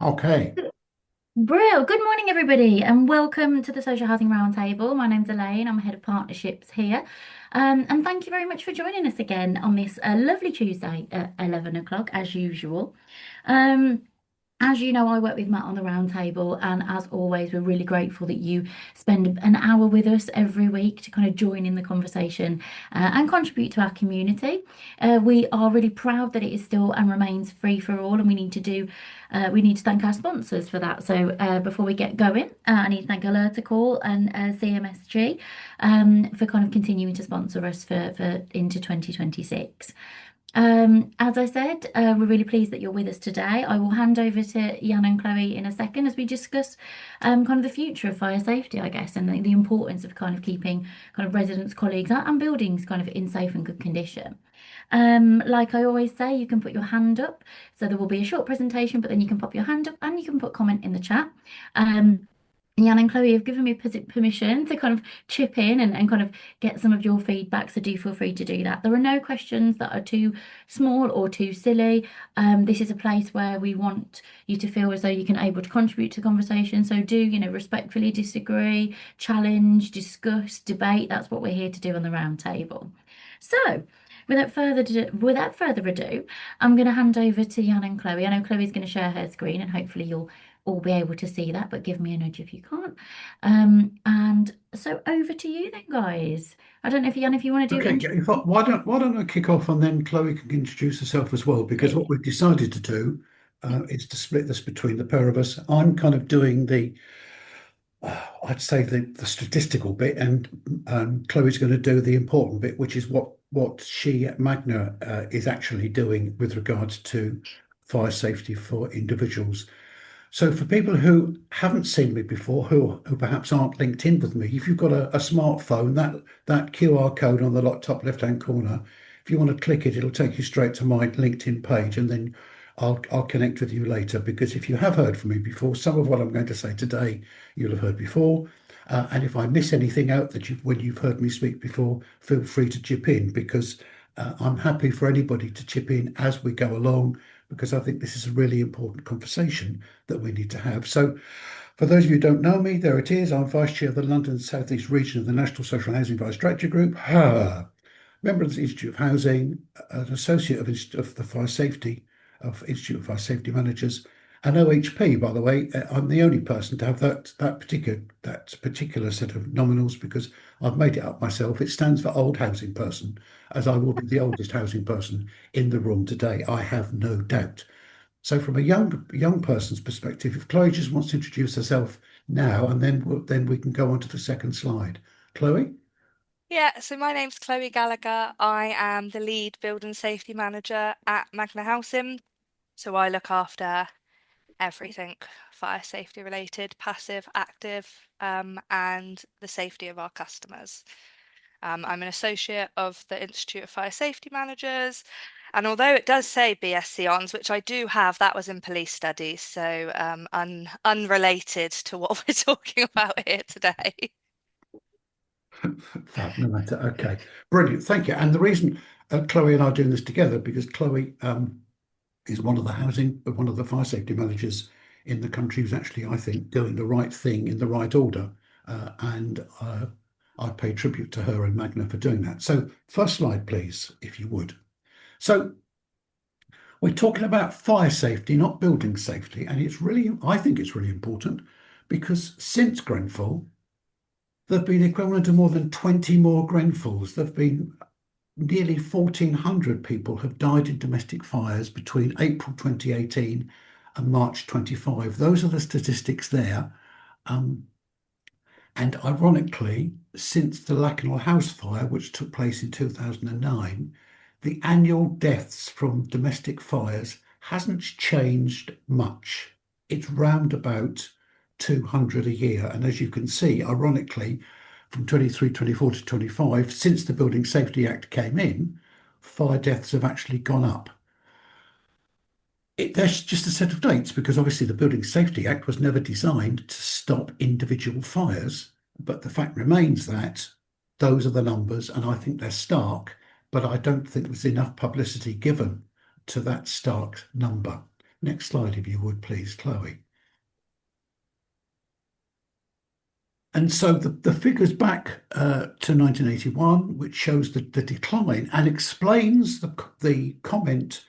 Okay. Brill. Good morning, everybody, and welcome to the Social Housing Roundtable. My name's Elaine. I'm head of partnerships here. And thank you very much for joining us again on this lovely Tuesday at 11 o'clock, as usual. Um, as you know, I work with Matt on the roundtable, and as always, we're really grateful that you spend an hour with us every week to kind of join in the conversation and contribute to our community. We are really proud that it is still and remains free for all, and we need to thank our sponsors for that. So before we get going, I need to thank Alerticall and CMSG for kind of continuing to sponsor us for into 2026. As I said, we're really pleased that you're with us today. I will hand over to Jan and Chloe in a second as we discuss kind of the future of fire safety, I guess, and the importance of kind of keeping kind of residents, colleagues, and buildings kind of in safe and good condition. Like I always say, you can put your hand up. So there will be a short presentation, but then you can pop your hand up and you can put comment in the chat. Jan and Chloe have given me permission to kind of chip in and kind of get some of your feedback, so do feel free to do that. There are no questions that are too small or too silly. This is a place where we want you to feel as though you can able to contribute to the conversation. So do, respectfully disagree, challenge, discuss, debate. That's what we're here to do on the round table. So without further ado, I'm going to hand over to Jan and Chloe. I know Chloe's going to share her screen, and hopefully you'll all be able to see that, but give me a nudge if you can't. And so over to you then, guys. I don't know if Jan, if you want to do Okay. Yeah, in fact, why don't I kick off and then Chloe can introduce herself as well? Because what absolutely. we've decided to do is to split this between the pair of us. I'm kind of doing I'd say the statistical bit, and Chloe's going to do the important bit, which is what she at Magna is actually doing with regards to fire safety for individuals. So for people who haven't seen me before, who perhaps aren't linked in with me, if you've got a smartphone, that QR code on the top left-hand corner, if you want to click it, it'll take you straight to my LinkedIn page, and then I'll connect with you later. Because if you have heard from me before, some of what I'm going to say today you'll have heard before, and if I miss anything out when you've heard me speak before, feel free to chip in because I'm happy for anybody to chip in as we go along because I think this is a really important conversation that we need to have. So, for those of you who don't know me, there it is. I'm Vice Chair of the London South East region of the National Social Housing Vice Strategy Group, member of the Institute of Housing, an associate of the Fire Safety, of Institute of Fire Safety Managers, and OHP. By the way, I'm the only person to have that particular set of nominals because I've made it up myself. It stands for Old Housing Person, as I will be the oldest housing person in the room today. I have no doubt. So, from a young person's perspective, if Chloe just wants to introduce herself now, and then we can go on to the second slide. Chloe. Yeah, so my name's Chloe Gallagher. I am the lead building safety manager at Magna Housing. So I look after everything fire safety related, passive, active, and the safety of our customers. I'm an associate of the Institute of Fire Safety Managers. And although it does say BSc Ons, which I do have, that was in police studies, so unrelated to what we're talking about here today. Fab, no matter. Okay, brilliant. Thank you. And the reason Chloe and I are doing this together because Chloe is one of the fire safety managers in the country who's actually, I think, doing the right thing in the right order. And I pay tribute to her and Magna for doing that. So, first slide, please, if you would. So, we're talking about fire safety, not building safety. And I think it's really important because since Grenfell, there have been equivalent to more than 20 more Grenfells. There have been nearly 1,400 people have died in domestic fires between April 2018 and March 25. Those are the statistics there. Um, and ironically, since the Lakanal House fire, which took place in 2009, the annual deaths from domestic fires hasn't changed much. It's round about 200 a year. And as you can see, ironically, from 23, 24 to 25, since the Building Safety Act came in, fire deaths have actually gone up. There's just a set of dates because obviously the Building Safety Act was never designed to stop individual fires, but the fact remains that those are the numbers, and I think they're stark, but I don't think there's enough publicity given to that stark number. Next slide, if you would, please, Chloe. And so the figures back to 1981, which shows the decline and explains the comment.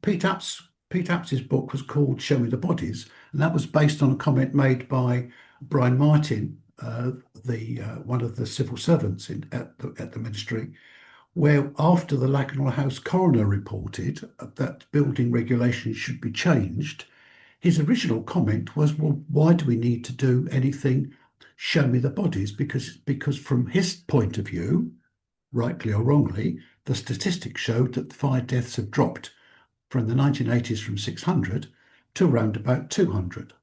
Pete Apps's book was called "Show Me the Bodies," and that was based on a comment made by Brian Martin, one of the civil servants at the ministry, where after the Lakanal House coroner reported that building regulations should be changed, his original comment was, well, why do we need to do anything? Show me the bodies, because from his point of view, rightly or wrongly, the statistics showed that fire deaths have dropped from the 1980s from 600 to around about 200.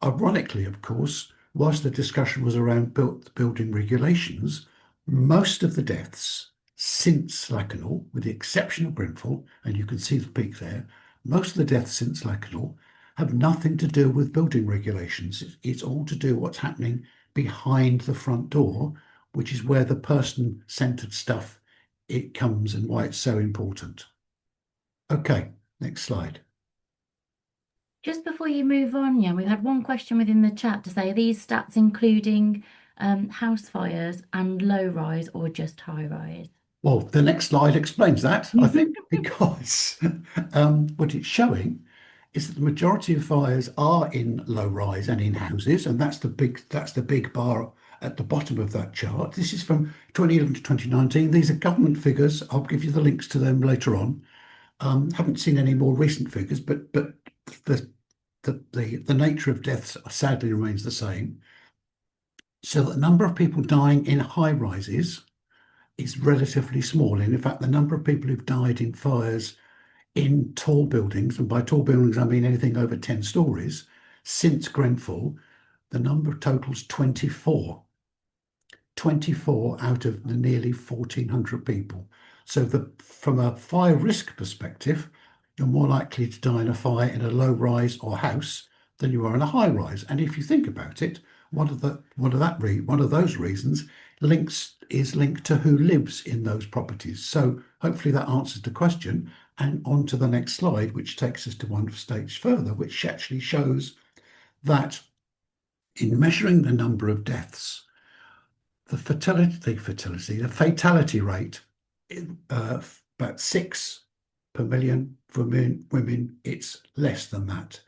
Ironically, of course, whilst the discussion was around building regulations, most of the deaths since Lakanal, with the exception of Grenfell, and you can see the peak there, most of the deaths since Lakanal have nothing to do with building regulations. It's all to do what's happening behind the front door, which is where the person-centered stuff it comes and why it's so important. Okay, next slide. Just before you move on, Jan, we've had one question within the chat to say, are these stats including house fires and low rise or just high rise? Well, the next slide explains that, I think, because what it's showing is that the majority of fires are in low rise and in houses, and that's the big bar at the bottom of that chart. This is from 2011 to 2019. These are government figures. I'll give you the links to them later on. Haven't seen any more recent figures, but the nature of deaths sadly remains the same. So the number of people dying in high rises is relatively small. And in fact, the number of people who've died in fires in tall buildings, and by tall buildings, I mean anything over 10 stories, since Grenfell, the number totals 24. 24 out of the nearly 1,400 people. So from a fire risk perspective, you're more likely to die in a fire in a low rise or house than you are in a high rise. And if you think about it, one of those reasons is linked to who lives in those properties. So hopefully that answers the question. And on to the next slide, which takes us to one stage further, which actually shows that in measuring the number of deaths, the fatality rate, about 6 per million. For women, it's less than that.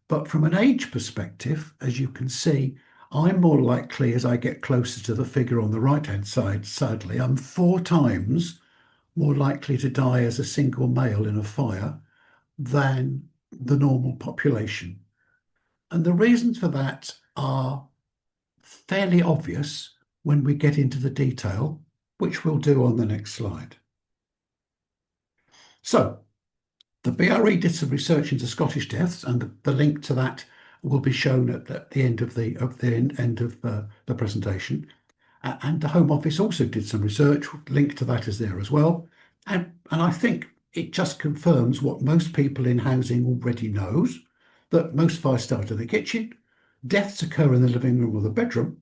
But from an age perspective, as you can see, I'm more likely, as I get closer to the figure on the right-hand side, sadly, I'm 4 times more likely to die as a single male in a fire than the normal population. And the reasons for that are fairly obvious when we get into the detail, which we'll do on the next slide. So the BRE did some research into Scottish deaths, and the link to that will be shown at the end of the presentation. And the Home Office also did some research. Link to that is there as well. And I think it just confirms what most people in housing already knows, that most fires start in the kitchen, deaths occur in the living room or the bedroom.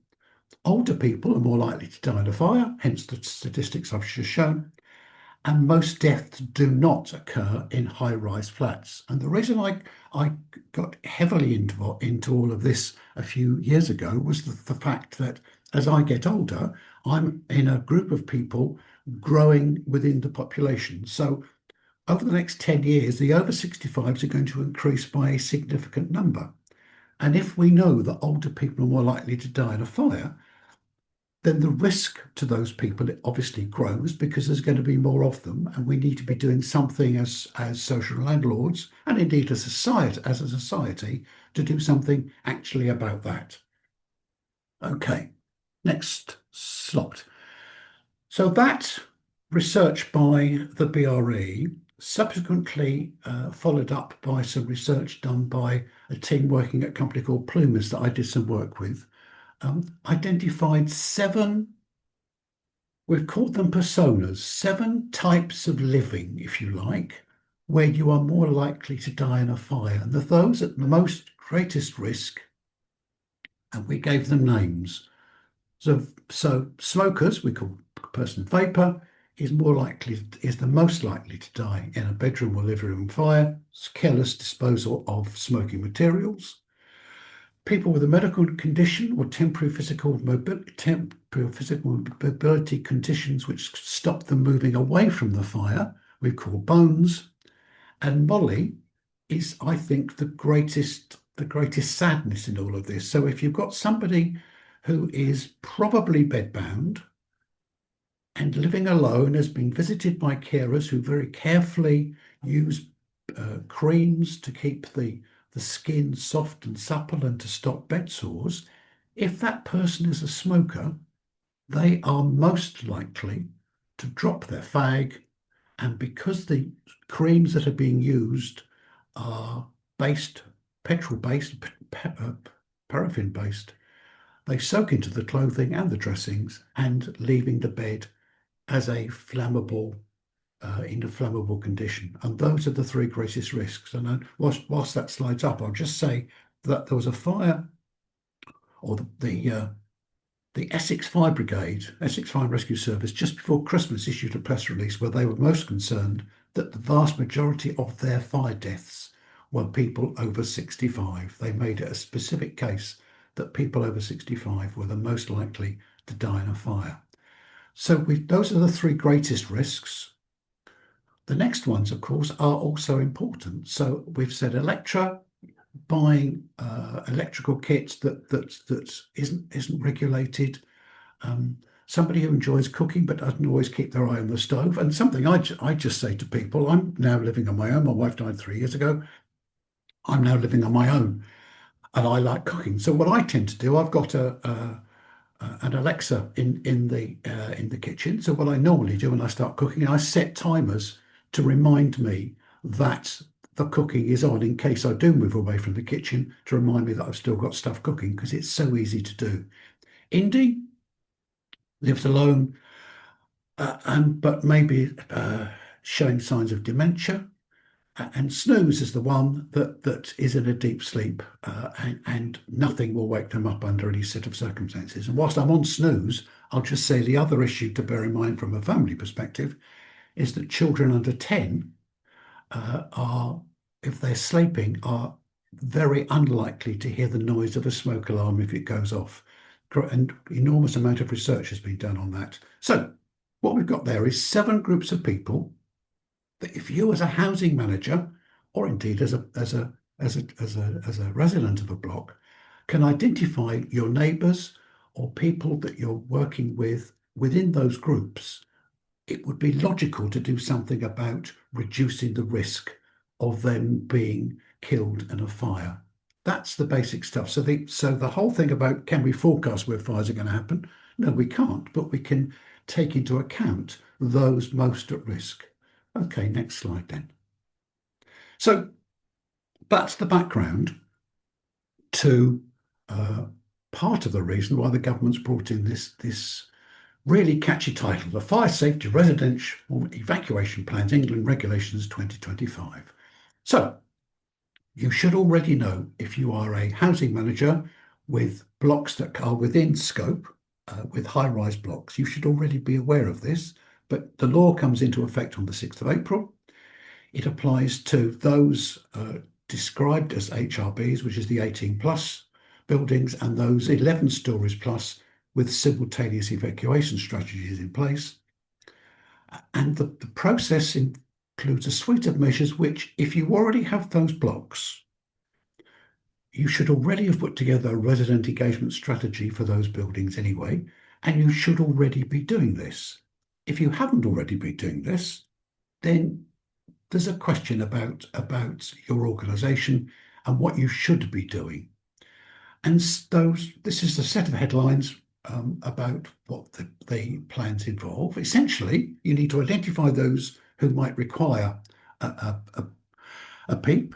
Older people are more likely to die in a fire, hence the statistics I've just shown. And most deaths do not occur in high-rise flats. And the reason I got heavily into all of this a few years ago was the fact that as I get older, I'm in a group of people growing within the population. So over the next 10 years, the over 65s are going to increase by a significant number. And if we know that older people are more likely to die in a fire, then the risk to those people obviously grows because there's going to be more of them, and we need to be doing something as social landlords and indeed as a society to do something actually about that. Okay, next slot. So that research by the BRE subsequently followed up by some research done by a team working at a company called Plumas that I did some work with. Identified 7, we've called them personas, 7 types of living, if you like, where you are more likely to die in a fire. And those at the most greatest risk, and we gave them names. So smokers, we call person vapor, is the most likely to die in a bedroom or living room fire, careless disposal of smoking materials. People with a medical condition or temporary physical mobility conditions which stop them moving away from the fire, we call bones. And Molly is, I think, the greatest sadness in all of this. So if you've got somebody who is probably bedbound and living alone, has been visited by carers who very carefully use creams to keep the skin soft and supple and to stop bed sores, if that person is a smoker, they are most likely to drop their fag. And because the creams that are being used are petrol-based, paraffin-based, they soak into the clothing and the dressings and leaving the bed as a flammable, in a flammable condition. And those are the three greatest risks. And whilst that slides up, I'll just say that there was a fire, or the Essex Fire Brigade, Essex Fire and Rescue Service, just before Christmas issued a press release where they were most concerned that the vast majority of their fire deaths were people over 65. They made it a specific case that people over 65 were the most likely to die in a fire. So those are the three greatest risks. The next ones, of course, are also important. So we've said buying electrical kits that isn't regulated. Somebody who enjoys cooking but doesn't always keep their eye on the stove. And something I just say to people, I'm now living on my own. My wife died 3 years ago. I'm now living on my own, and I like cooking. So what I tend to do, I've got an Alexa in the kitchen. So what I normally do when I start cooking, I set timers to remind me that the cooking is on in case I do move away from the kitchen, to remind me that I've still got stuff cooking, because it's so easy to do. Indy lives alone, but maybe showing signs of dementia. And snooze is the one that is in a deep sleep, and nothing will wake them up under any set of circumstances. And whilst I'm on snooze, I'll just say the other issue to bear in mind from a family perspective is that children under 10 if they're sleeping, are very unlikely to hear the noise of a smoke alarm if it goes off. And enormous amount of research has been done on that. So what we've got there is 7 groups of people that, if you as a housing manager, or indeed as a resident of a block, can identify your neighbours or people that you're working with within those groups, it would be logical to do something about reducing the risk of them being killed in a fire. That's the basic stuff. So the whole thing about, can we forecast where fires are going to happen? No, we can't, but we can take into account those most at risk. Okay, next slide then. So that's the background to part of the reason why the government's brought in this really catchy title, the Fire Safety Residential Evacuation Plans England Regulations 2025. So you should already know, if you are a housing manager with blocks that are within scope, with high-rise blocks, you should already be aware of this. But the law comes into effect on the 6th of April. It applies to those described as HRBs, which is the 18 plus buildings, and those 11 stories plus with simultaneous evacuation strategies in place. And the process includes a suite of measures which, if you already have those blocks, you should already have put together a resident engagement strategy for those buildings anyway, and you should already be doing this. If you haven't already been doing this, then there's a question about your organisation and what you should be doing. And this is a set of headlines about what the plans involve. Essentially, you need to identify those who might require a PEEP.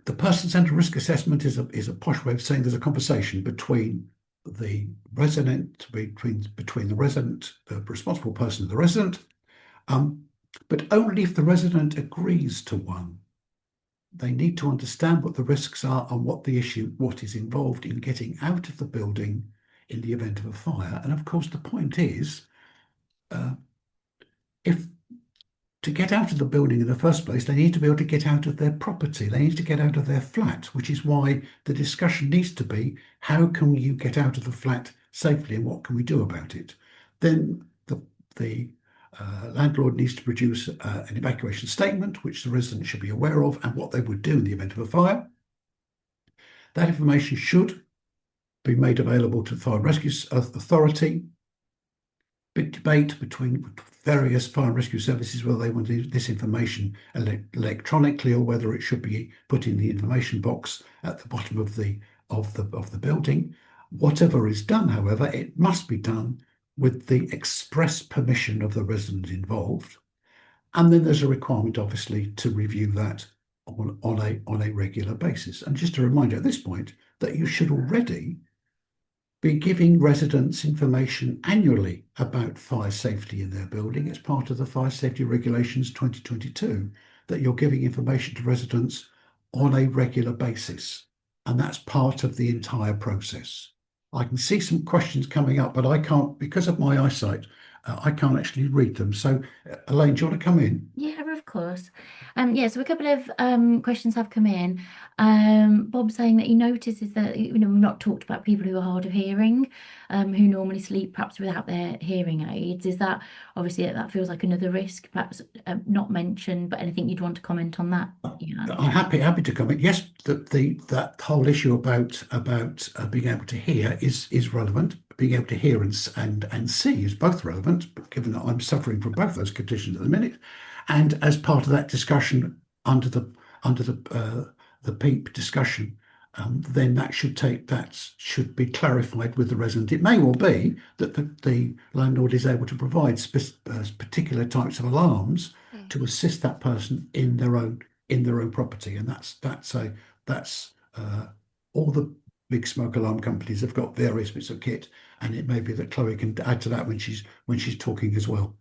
The person-centred risk assessment is a posh way of saying there's a conversation between the resident, between the resident, the responsible person and the resident, but only if the resident agrees to one. They need to understand what the risks are and what is involved in getting out of the building in the event of a fire. And of course, the point is, if to get out of the building in the first place, they need to be able to get out of their property. They need to get out of their flat, which is why the discussion needs to be, how can you get out of the flat safely and what can we do about it? Then the landlord needs to produce an evacuation statement, which the resident should be aware of and what they would do in the event of a fire. That information should be made available to the Fire and Rescue Authority. Big debate between various fire and rescue services whether they want this information electronically or whether it should be put in the information box at the bottom of the building. Whatever is done, however, it must be done with the express permission of the resident involved. And then there's a requirement, obviously, to review that on a regular basis. And just a reminder at this point that you should already be giving residents information annually about fire safety in their building. It's part of the Fire Safety Regulations 2022 that you're giving information to residents on a regular basis. And that's part of the entire process. I can see some questions coming up, but I can't, because of my eyesight, I can't actually read them. So, Elaine, do you want to come in? Yeah, of course. Yeah, so a couple of questions have come in. Bob saying that he notices that we've not talked about people who are hard of hearing, who normally sleep perhaps without their hearing aids. Is that obviously that feels like another risk, perhaps not mentioned, but anything you'd want to comment on that? Yeah. I'm happy to comment. Yes, that whole issue about being able to hear is relevant. Being able to hear and see is both relevant, but given that I'm suffering from both those conditions at the minute. And as part of that discussion under the PEEP discussion, then that should be clarified with the resident. It may well be that the landlord is able to provide particular types of alarms to assist that person in their own property, and that's all the big smoke alarm companies have got various bits of kit, and it may be that Chloe can add to that when she's talking as well.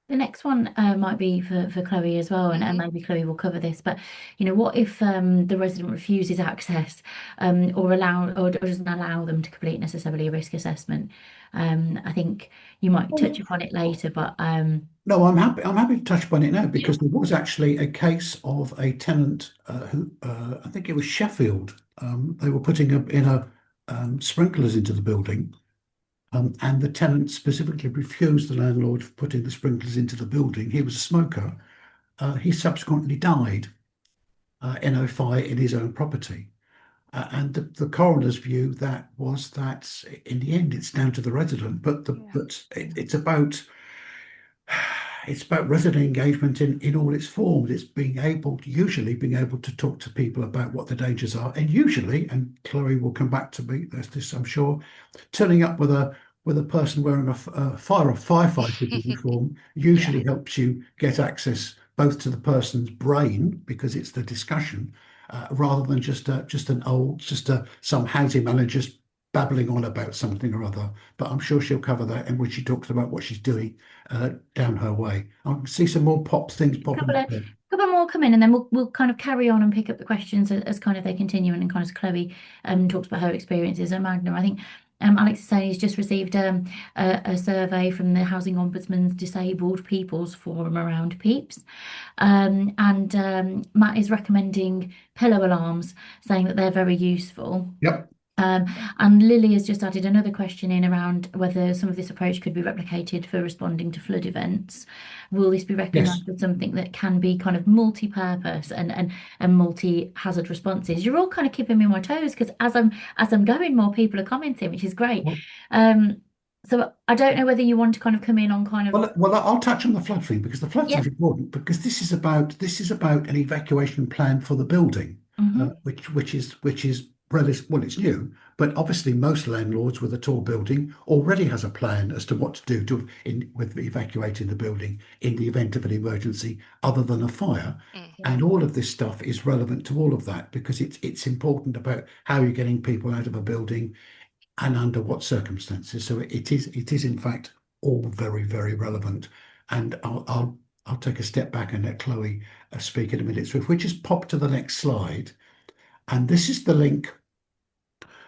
The next one might be for Chloe as well, and maybe Chloe will cover this. But what if the resident refuses access, or doesn't allow them to complete necessarily a risk assessment? I think you might touch upon it later, but no, I'm happy to touch upon it now because there was actually a case of a tenant who I think it was Sheffield. They were putting in sprinklers into the building. And the tenant specifically refused the landlord for putting the sprinklers into the building. He was a smoker. He subsequently died in a fire in his own property. And the coroner's view that was that in the end it's down to the resident, but it's about resident engagement in all its forms. It's usually being able to talk to people about what the dangers are, and usually, and Chloe will come back to me this, I'm sure, turning up with a person wearing a firefighter uniform usually helps you get access both to the person's brain because it's the discussion, rather than just some housing manager just babbling on about something or other. But I'm sure she'll cover that, and when she talks about what she's doing down her way, I can see some more things popping up there. A couple more come in, and then we'll kind of carry on and pick up the questions as kind of they continue, and then kind of Chloe talks about her experiences at Magna. I think Alex is saying he's just received a survey from the Housing Ombudsman's Disabled People's Forum around PEEPs, and Matt is recommending pillow alarms, saying that they're very useful. Yep. And Lily has just added another question in around whether some of this approach could be replicated for responding to flood events. Will this be recognised as something that can be kind of multi-purpose and multi-hazard responses? You're all kind of keeping me on my toes because as I'm going, more people are commenting, which is great. So I don't know whether you want to kind of come in on kind of. Well, I'll touch on the flood thing because the flood thing is important because this is about an evacuation plan for the building, which is it's new, but obviously most landlords with a tall building already has a plan as to what to do with evacuating the building in the event of an emergency other than a fire. And all of this stuff is relevant to all of that because it's important about how you're getting people out of a building and under what circumstances. So it is in fact all very, very relevant. And I'll take a step back and let Chloe speak in a minute. So if we just pop to the next slide. And this is the link.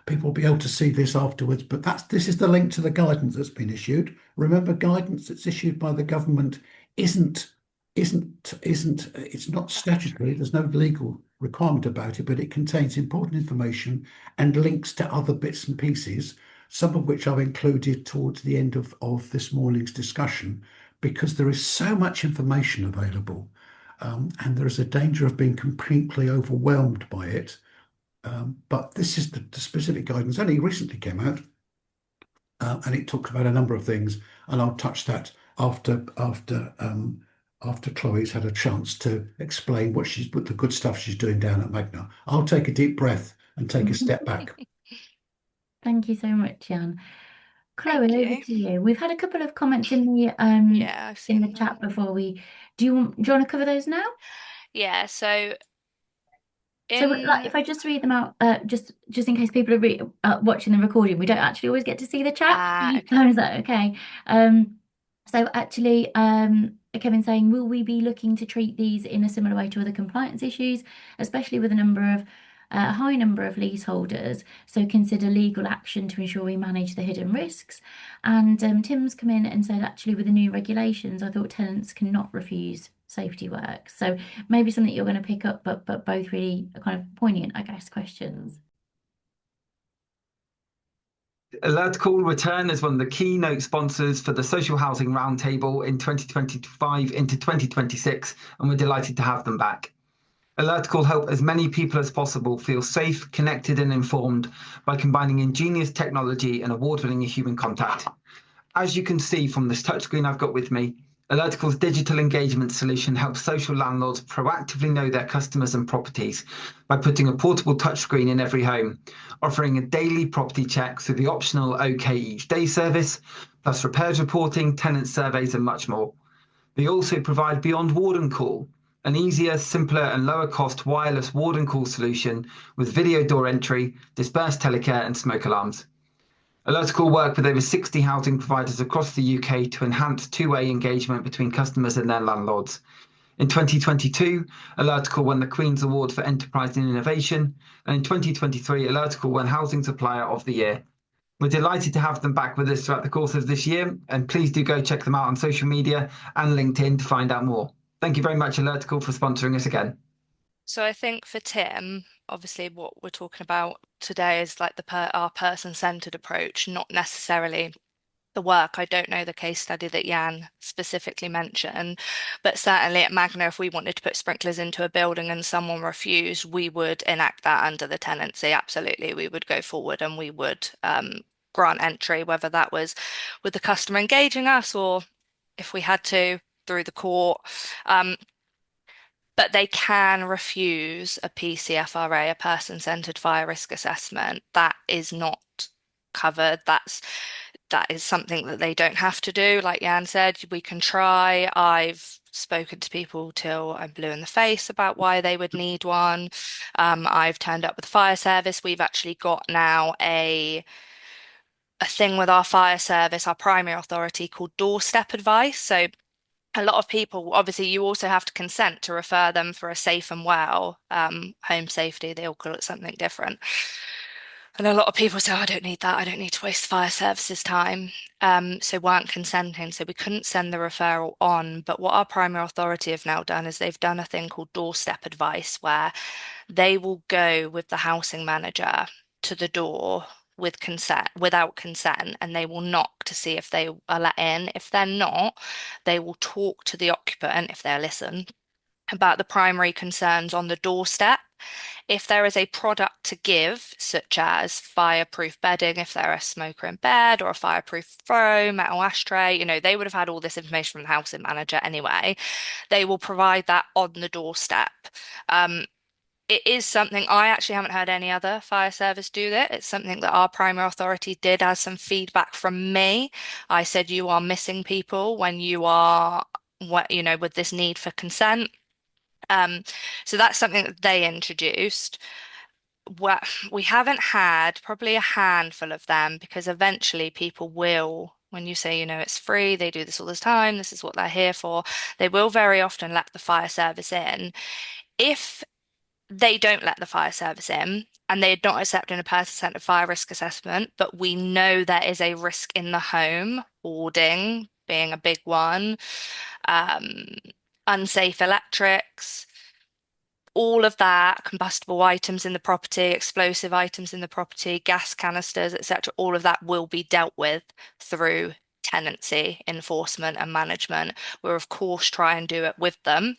People will be able to see this afterwards, but this is the link to the guidance that's been issued. Remember, guidance that's issued by the government isn't it's not statutory. There's no legal requirement about it, but it contains important information and links to other bits and pieces, some of which I've included towards the end of this morning's discussion, because there is so much information available, and there is a danger of being completely overwhelmed by it. But this is the specific guidance only recently came out, and it talks about a number of things, and I'll touch that after Chloe's had a chance to explain what the good stuff she's doing down at Magna. I'll take a deep breath and take a step back. Thank you so much, Jan. Chloe, Thank over you. to you. We've had a couple of comments in the Yeah, I've in the seen chat that. before we. Do you want to cover those now? Yeah, so So, like, in if I just read them out, just in case people are watching the recording, we don't actually always get to see the chat. okay. Is that okay? So actually, Kevin's saying, will we be looking to treat these in a similar way to other compliance issues, especially with a high number of leaseholders? So consider legal action to ensure we manage the hidden risks. And Tim's come in and said, actually, with the new regulations, I thought tenants cannot refuse safety work. So maybe something you're going to pick up, but both really kind of poignant, I guess, questions. Alert Call return as one of the keynote sponsors for the Social Housing Roundtable in 2025 into 2026, and we're delighted to have them back. Alert Call help as many people as possible feel safe, connected, and informed by combining ingenious technology and award-winning human contact. As you can see from this touchscreen I've got with me, Alertical's digital engagement solution helps social landlords proactively know their customers and properties by putting a portable touchscreen in every home, offering a daily property check through the optional OK Each Day service, plus repairs reporting, tenant surveys, and much more. They also provide Beyond Warden Call, an easier, simpler, and lower cost wireless warden call solution with video door entry, dispersed telecare, and smoke alarms. Alertical work with over 60 housing providers across the UK to enhance two-way engagement between customers and their landlords. In 2022, Alertical won the Queen's Award for Enterprise and Innovation, and in 2023, Alertical won Housing Supplier of the Year. We're delighted to have them back with us throughout the course of this year, and please do go check them out on social media and LinkedIn to find out more. Thank you very much, Alertical, for sponsoring us again. So I think for Tim, obviously what we're talking about today is like our person-centered approach, not necessarily the work. I don't know the case study that Jan specifically mentioned, but certainly at Magna, if we wanted to put sprinklers into a building and someone refused, we would enact that under the tenancy. Absolutely, we would go forward and we would grant entry, whether that was with the customer engaging us or if we had to through the court. But they can refuse a PCFRA, a person-centered fire risk assessment. That is not covered. That is something that they don't have to do. Like Jan said, we can try. I've spoken to people till I'm blue in the face about why they would need one. I've turned up with the fire service. We've actually got now a thing with our fire service, our primary authority, called doorstep advice. So a lot of people, obviously, you also have to consent to refer them for a safe and well home safety. They all call it something different. And a lot of people say, oh, I don't need that. I don't need to waste fire services time. So weren't consenting. So we couldn't send the referral on. But what our primary authority have now done is they've done a thing called doorstep advice, where they will go with the housing manager to the door with consent, without consent, and they will knock to see if they are let in. If they're not, they will talk to the occupant, if they'll listen, about the primary concerns on the doorstep. If there is a product to give, such as fireproof bedding, if they're a smoker in bed, or a fireproof throw, metal ashtray, they would have had all this information from the housing manager anyway. They will provide that on the doorstep. It is something I actually haven't heard any other fire service do that. It's something that our primary authority did as some feedback from me. I said, you are missing people when you are, with this need for consent. So that's something that they introduced. We haven't had probably a handful of them, because eventually people will, when you say, it's free, they do this all the time, this is what they're here for, they will very often let the fire service in. If they don't let the fire service in and they're not accepting a person-centered fire risk assessment, but we know there is a risk in the home, hoarding, being a big one, unsafe electrics, all of that, combustible items in the property, explosive items in the property, gas canisters, etc., all of that will be dealt with through tenancy enforcement and management. We'll, of course, try and do it with them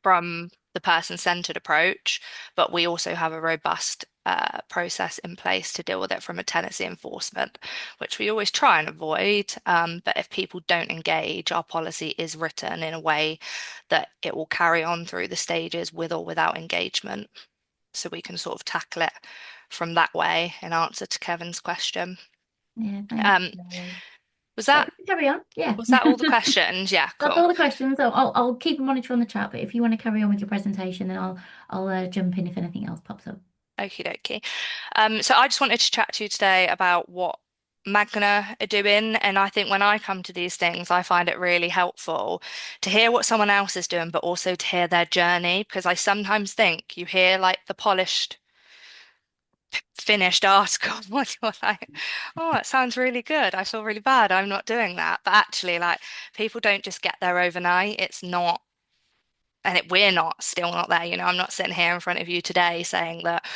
from the person-centered approach, but we also have a robust process in place to deal with it from a tenancy enforcement, which we always try and avoid. But if people don't engage, our policy is written in a way that it will carry on through the stages with or without engagement. So we can sort of tackle it from that way in answer to Kevin's question. Yeah, thanks, Chloe. Was that Carry on? Yeah. was that all the questions? Yeah, That's cool. all the questions. So I'll keep a monitor on the chat, but if you want to carry on with your presentation, then I'll jump in if anything else pops up. Okie dokie. So I just wanted to chat to you today about what Magna are doing. And I think when I come to these things, I find it really helpful to hear what someone else is doing, but also to hear their journey, because I sometimes think you hear like the polished, finished article and you're like, oh, that sounds really good. I feel really bad. I'm not doing that. But actually, like, people don't just get there overnight. It's not, and we're still not there. I'm not sitting here in front of you today saying that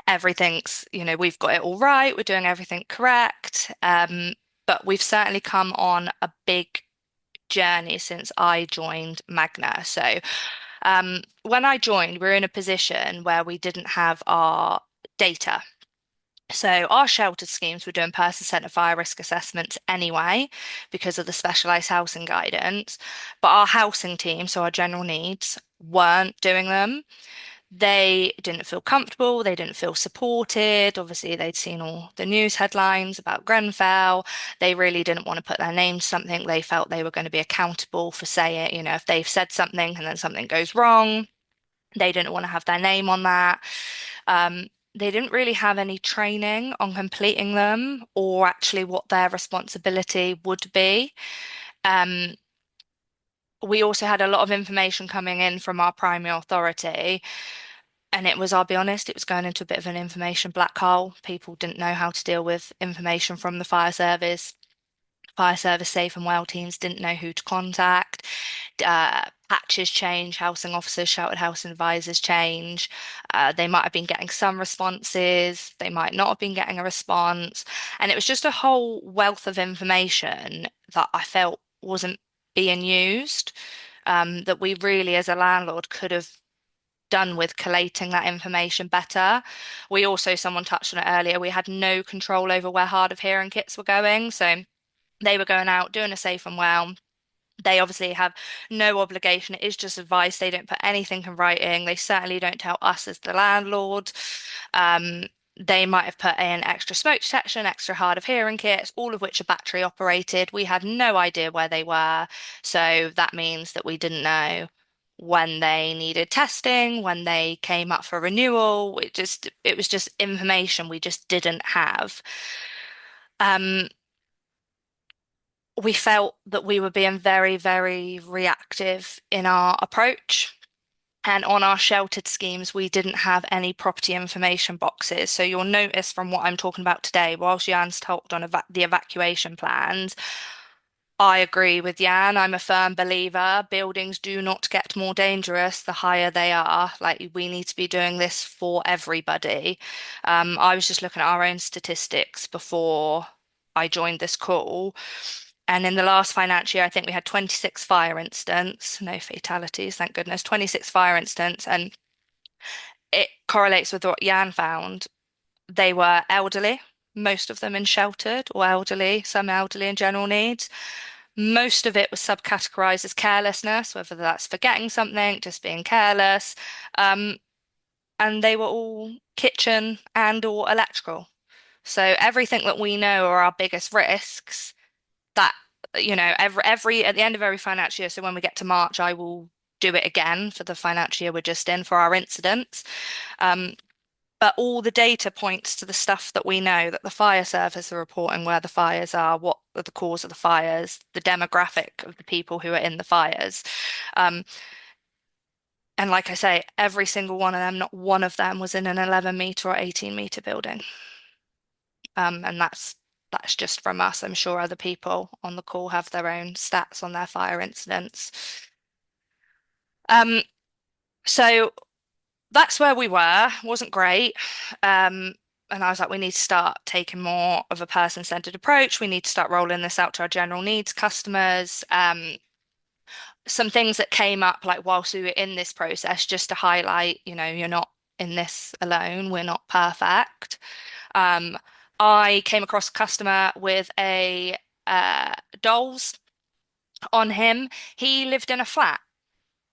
everything's, we've got it all right, we're doing everything correct. But we've certainly come on a big journey since I joined Magna. So when I joined, we were in a position where we didn't have our data. So our sheltered schemes were doing person-centered fire risk assessments anyway because of the specialised housing guidance, but our housing team, so our general needs, weren't doing them. They didn't feel comfortable, they didn't feel supported. Obviously, they'd seen all the news headlines about Grenfell. They really didn't want to put their name to something. They felt they were going to be accountable for saying, if they've said something and then something goes wrong, they didn't want to have their name on that. They didn't really have any training on completing them or actually what their responsibility would be. We also had a lot of information coming in from our primary authority, and I'll be honest, it was going into a bit of an information black hole. People didn't know how to deal with information from the fire service. Fire service safe and well teams didn't know who to contact. Patches change, housing officers, sheltered housing advisors change. They might have been getting some responses, they might not have been getting a response. And it was just a whole wealth of information that I felt wasn't being used, that we really, as a landlord, could have done with collating that information better. We also, someone touched on it earlier, we had no control over where hard of hearing kits were going. So they were going out doing a safe and well. They obviously have no obligation. It is just advice. They don't put anything in writing. They certainly don't tell us as the landlord. They might have put in extra smoke detection, extra hard of hearing kits, all of which are battery operated. We had no idea where they were. So that means that we didn't know when they needed testing, when they came up for renewal. It was just information we just didn't have. We felt that we were being very, very reactive in our approach. And on our sheltered schemes, we didn't have any property information boxes. So you'll notice from what I'm talking about today, whilst Jan's talked on the evacuation plans, I agree with Jan. I'm a firm believer. Buildings do not get more dangerous the higher they are. Like, we need to be doing this for everybody. I was just looking at our own statistics before I joined this call. And in the last financial year, I think we had 26 fire incidents, no fatalities, thank goodness, 26 fire incidents. And it correlates with what Jan found. They were elderly, most of them in sheltered or elderly, some elderly in general needs. Most of it was subcategorized as carelessness, whether that's forgetting something, just being careless. And they were all kitchen and or electrical. So everything that we know are our biggest risks, that every at the end of every financial year, so when we get to March, I will do it again for the financial year we're just in for our incidents. But all the data points to the stuff that we know, that the fire service are reporting where the fires are, what are the cause of the fires, the demographic of the people who are in the fires. And like I say, every single one of them, not one of them was in an 11 metre or 18 metre building. And that's that's just from us. I'm sure other people on the call have their own stats on their fire incidents. So that's where we were. Wasn't great. And I was like, we need to start taking more of a person-centered approach. We need to start rolling this out to our general needs customers. Some things that came up like whilst we were in this process, just to highlight, you're not in this alone. We're not perfect. I came across a customer with a dolls on him. He lived in a flat.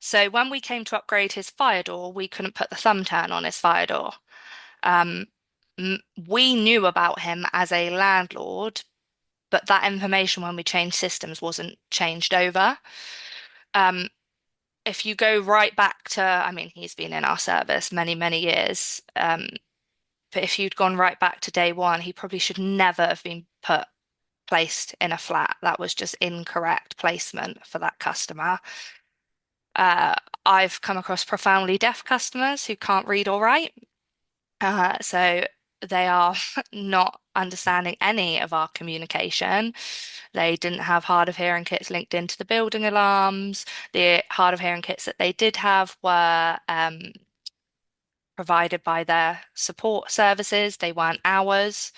So when we came to upgrade his fire door, we couldn't put the thumb turn on his fire door. We knew about him as a landlord, but that information when we changed systems wasn't changed over. If you go right back to, I mean, he's been in our service many, many years. But if you'd gone right back to day one, he probably should never have been placed in a flat. That was just incorrect placement for that customer. I've come across profoundly deaf customers who can't read or write. So they are not understanding any of our communication. They didn't have hard of hearing kits linked into the building alarms. The hard of hearing kits that they did have were provided by their support services. They weren't ours.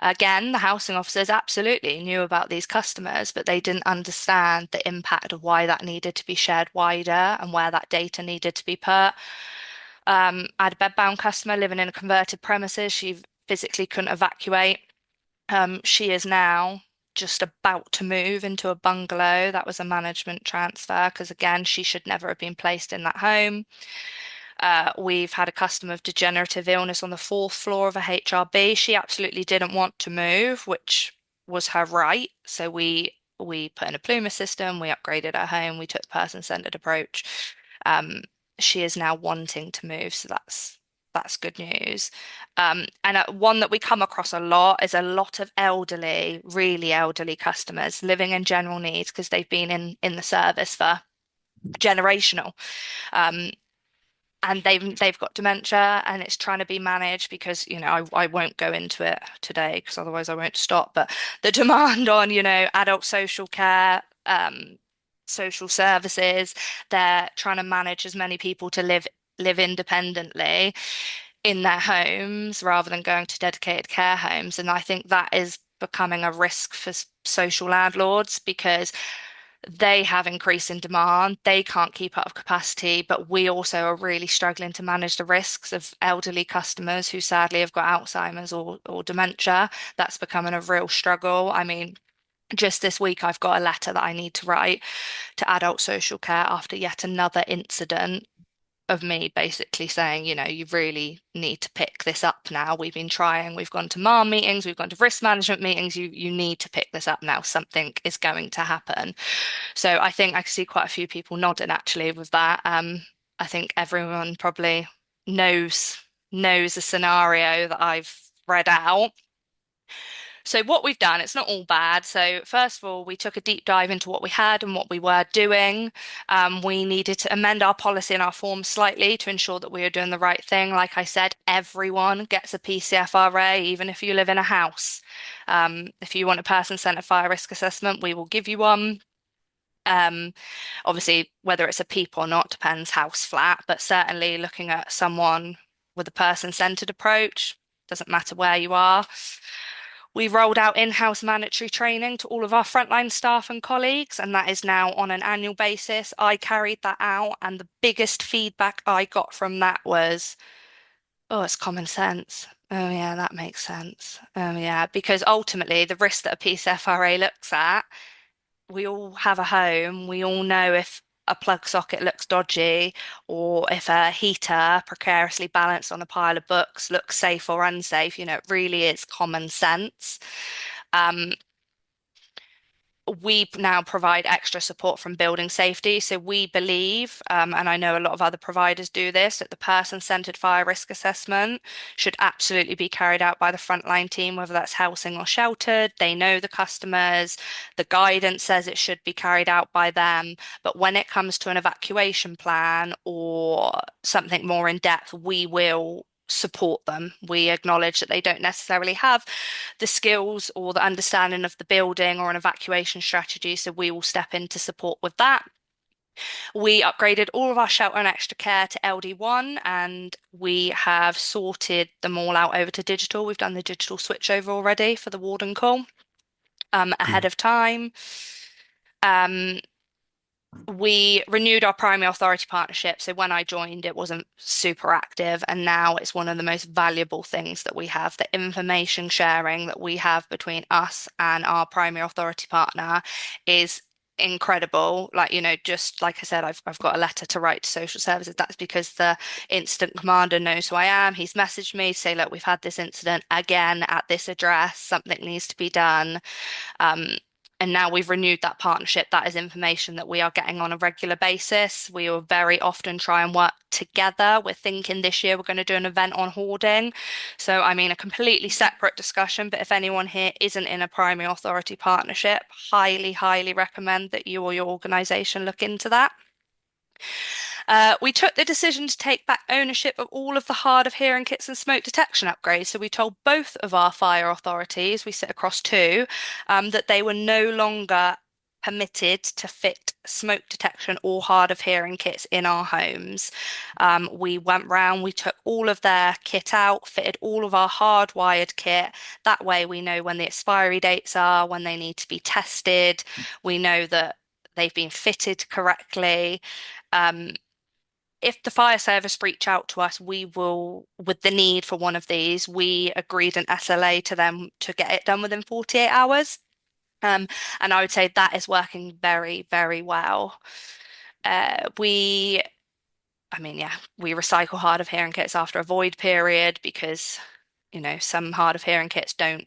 Again, the housing officers absolutely knew about these customers, but they didn't understand the impact of why that needed to be shared wider and where that data needed to be put. I had a bedbound customer living in a converted premises. She physically couldn't evacuate. She is now just about to move into a bungalow. That was a management transfer because, again, she should never have been placed in that home. We've had a customer with degenerative illness on the 4th floor of a HRB. She absolutely didn't want to move, which was her right. So we put in a Pluma system, we upgraded her home, we took the person-centered approach. She is now wanting to move, so that's good news. And one that we come across a lot is a lot of elderly, really elderly customers living in general needs because they've been in the service for generational. And they've got dementia and it's trying to be managed because, I won't go into it today because otherwise I won't stop. But the demand on, adult social care, social services, they're trying to manage as many people to live independently in their homes rather than going to dedicated care homes. And I think that is becoming a risk for social landlords because they have increase in demand. They can't keep up with capacity, but we also are really struggling to manage the risks of elderly customers who sadly have got Alzheimer's or dementia. That's becoming a real struggle. I mean, just this week, I've got a letter that I need to write to adult social care after yet another incident of me basically saying, you really need to pick this up now. We've been trying, we've gone to MAR meetings, we've gone to risk management meetings. You need to pick this up now. Something is going to happen. So I think I can see quite a few people nodding actually with that. I think everyone probably knows a scenario that I've read out. So what we've done, it's not all bad. So first of all, we took a deep dive into what we had and what we were doing. We needed to amend our policy and our forms slightly to ensure that we were doing the right thing. Like I said, everyone gets a PCFRA, even if you live in a house. If you want a person-centered fire risk assessment, we will give you one. Obviously, whether it's a PEEP or not depends house flat, but certainly looking at someone with a person-centered approach, doesn't matter where you are. We rolled out in-house mandatory training to all of our frontline staff and colleagues, and that is now on an annual basis. I carried that out, and the biggest feedback I got from that was, oh, it's common sense. Oh, yeah, that makes sense. Oh, yeah, because ultimately the risk that a PCFRA looks at, we all have a home. We all know if a plug socket looks dodgy or if a heater precariously balanced on a pile of books looks safe or unsafe. It really is common sense. We now provide extra support from building safety. So we believe, and I know a lot of other providers do this, that the person-centered fire risk assessment should absolutely be carried out by the frontline team, whether that's housing or sheltered. They know the customers. The guidance says it should be carried out by them. But when it comes to an evacuation plan or something more in depth, we will support them. We acknowledge that they don't necessarily have the skills or the understanding of the building or an evacuation strategy, so we will step in to support with that. We upgraded all of our shelter and extra care to LD1, and we have sorted them all out over to digital. We've done the digital switchover already for the warden call ahead of time. We renewed our primary authority partnership. So when I joined, it wasn't super active, and now it's one of the most valuable things that we have. The information sharing that we have between us and our primary authority partner is incredible. Like, just like I said, I've got a letter to write to social services. That's because the incident commander knows who I am. He's messaged me to say, look, we've had this incident again at this address, something needs to be done. And now we've renewed that partnership. That is information that we are getting on a regular basis. We will very often try and work together. We're thinking this year we're going to do an event on hoarding. So, I mean, a completely separate discussion, but if anyone here isn't in a primary authority partnership, highly, highly recommend that you or your organisation look into that. We took the decision to take back ownership of all of the hard of hearing kits and smoke detection upgrades. So we told both of our fire authorities, we sit across two, that they were no longer permitted to fit smoke detection or hard of hearing kits in our homes. We went round, we took all of their kit out, fitted all of our hardwired kit. That way we know when the expiry dates are, when they need to be tested. We know that they've been fitted correctly. If the fire service reach out to us, we will, with the need for one of these, we agreed an SLA to them to get it done within 48 hours. And I would say that is working very, very well. We recycle hard of hearing kits after a void period because, some hard of hearing kits don't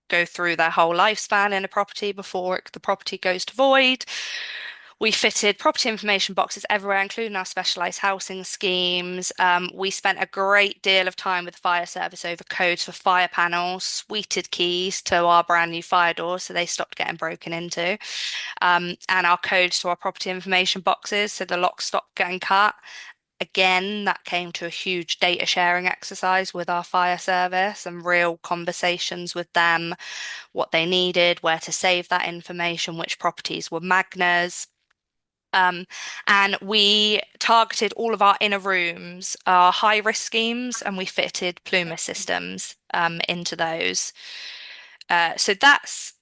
go through their whole lifespan in a property before the property goes to void. We fitted property information boxes everywhere, including our specialised housing schemes. We spent a great deal of time with the fire service over codes for fire panels, suited keys to our brand new fire doors so they stopped getting broken into, and our codes to our property information boxes so the locks stopped getting cut. Again, that came to a huge data sharing exercise with our fire service and real conversations with them, what they needed, where to save that information, which properties were magnas. And we targeted all of our inner rooms, our high risk schemes, and we fitted Pluma systems into those. So that's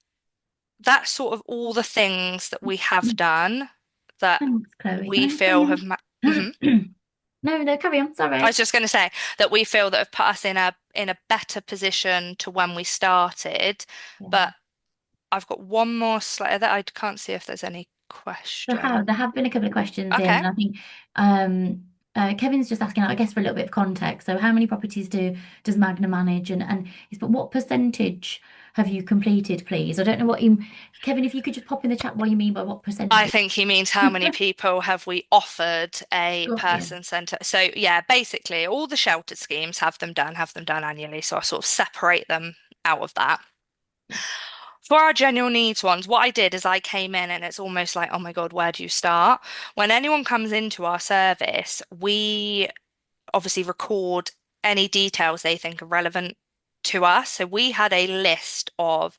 sort of all the things that we have done that Thanks, Chloe. we Can I feel say have. No, carry on. Sorry. I was just going to say that we feel that have put us in a better position to when we started. Yeah. But I've got one more slide that I can't see if there's any questions. There have been a couple of questions in, Okay. and I think Kevin's just asking, I guess, for a little bit of context. So, how many properties does Magna manage, and but what percentage have you completed, please? I don't know what you, Kevin, if you could just pop in the chat what you mean by what percentage. I think he means how many people have we offered a Got you. person centre. So yeah, basically all the sheltered schemes have them done annually. So I sort of separate them out of that. For our general needs ones, what I did is I came in and it's almost like, oh my God, where do you start? When anyone comes into our service, we obviously record any details they think are relevant to us. So we had a list of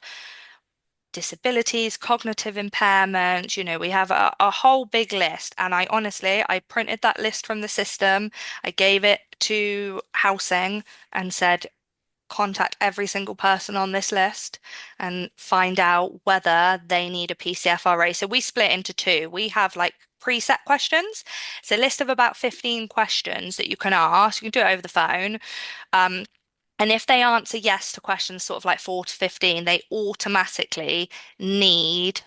disabilities, cognitive impairment, we have a whole big list. And I printed that list from the system. I gave it to housing and said, contact every single person on this list and find out whether they need a PCFRA. So we split into two. We have like preset questions. It's a list of about 15 questions that you can ask. You can do it over the phone. And if they answer yes to questions sort of like 4 to 15, they automatically need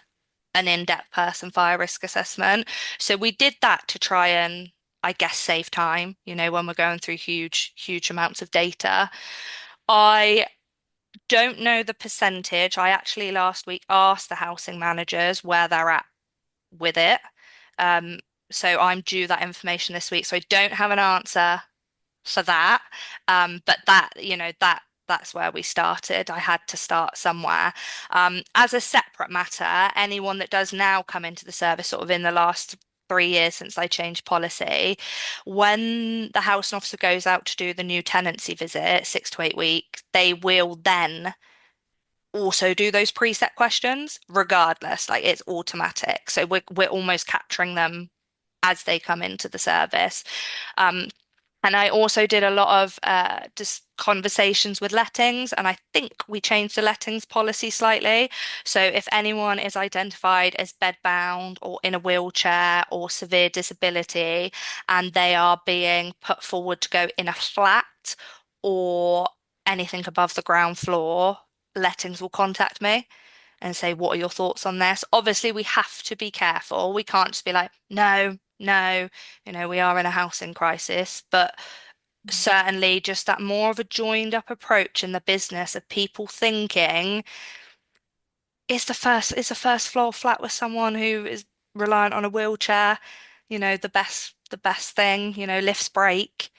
an in-depth person fire risk assessment. So we did that to try and, I guess, save time, when we're going through huge, huge amounts of data. I don't know the percentage. I actually last week asked the housing managers where they're at with it. So I'm due that information this week. So I don't have an answer for that. But that's where we started. I had to start somewhere. As a separate matter, anyone that does now come into the service sort of in the last 3 years since I changed policy. When the housing officer goes out to do the new tenancy visit, 6 to 8 weeks, they will then also do those preset questions regardless, like it's automatic. So we're almost capturing them as they come into the service. And I also did a lot of just conversations with lettings, and I think we changed the lettings policy slightly. So if anyone is identified as bedbound or in a wheelchair or severe disability, and they are being put forward to go in a flat or anything above the ground floor, lettings will contact me and say, what are your thoughts on this? Obviously, we have to be careful. We can't just be like, no, no, we are in a housing crisis, but certainly just that more of a joined up approach in the business of people thinking is the first floor flat with someone who is reliant on a wheelchair, the best thing, lifts break.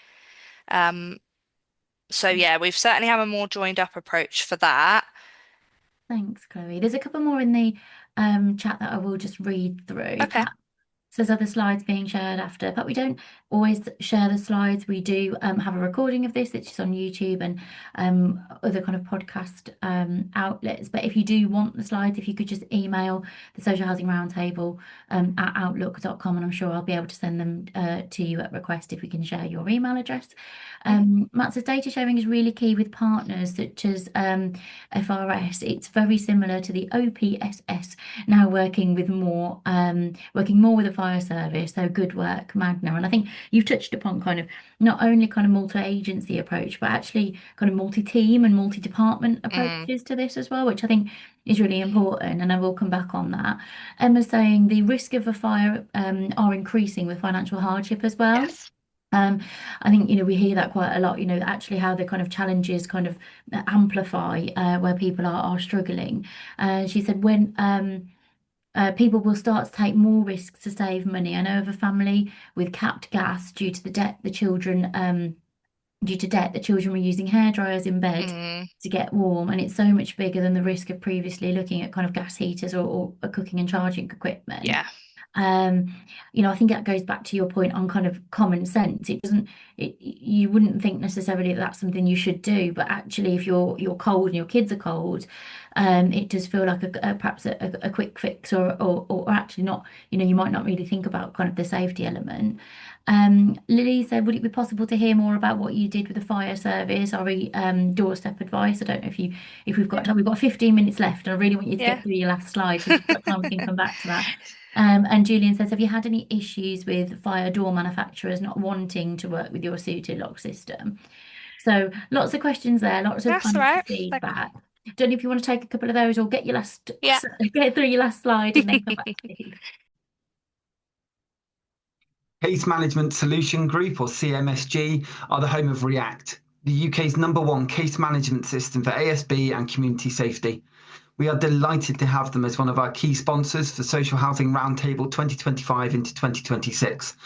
So yeah, we've certainly have a more joined up approach for that. Thanks, Chloe. There's a couple more in the chat that I will just read through. Okay. Says other slides being shared after, but we don't always share the slides. We do have a recording of this, which is on YouTube and other kind of podcast outlets. But if you do want the slides, if you could just email the Social Housing Roundtable at outlook.com, and I'm sure I'll be able to send them to you at request if we can share your email address. Matt says data sharing is really key with partners such as FRS. It's very similar to the OPSS, now working more with a fire service. So good work, Magna. And I think you've touched upon kind of not only kind of multi-agency approach, but actually kind of multi-team and multi-department approaches to this as well, which I think is really important. And I will come back on that. Emma's saying the risk of a fire are increasing with financial hardship as well. Yes. I think, we hear that quite a lot, actually how the kind of challenges kind of amplify where people are struggling. She said when people will start to take more risks to save money. I know of a family with capped gas due to debt, the children were using hair dryers in bed to get warm, and it's so much bigger than the risk of previously looking at kind of gas heaters or cooking and charging equipment. Yeah. I think that goes back to your point on kind of common sense. You wouldn't think necessarily that that's something you should do, but actually if you're cold and your kids are cold, it does feel like perhaps a quick fix or actually not, you might not really think about kind of the safety element. Lily said, would it be possible to hear more about what you did with the fire service or doorstep advice? I don't know if we've got time. We've got 15 minutes left, and I really want you to get through your last slide, so if we've got time we can come back to that. And Julian says, have you had any issues with fire door manufacturers not wanting to work with your suited lock system? So lots of questions there, lots of That's kind right. of feedback. Don't know if you want to take a couple of those or get Yeah. get through your last slide and then come back to you. Case Management Solution Group, or CMSG, are the home of React, the UK's #1 case management system for ASB and community safety. We are delighted to have them as one of our key sponsors for Social Housing Roundtable 2025 into 2026.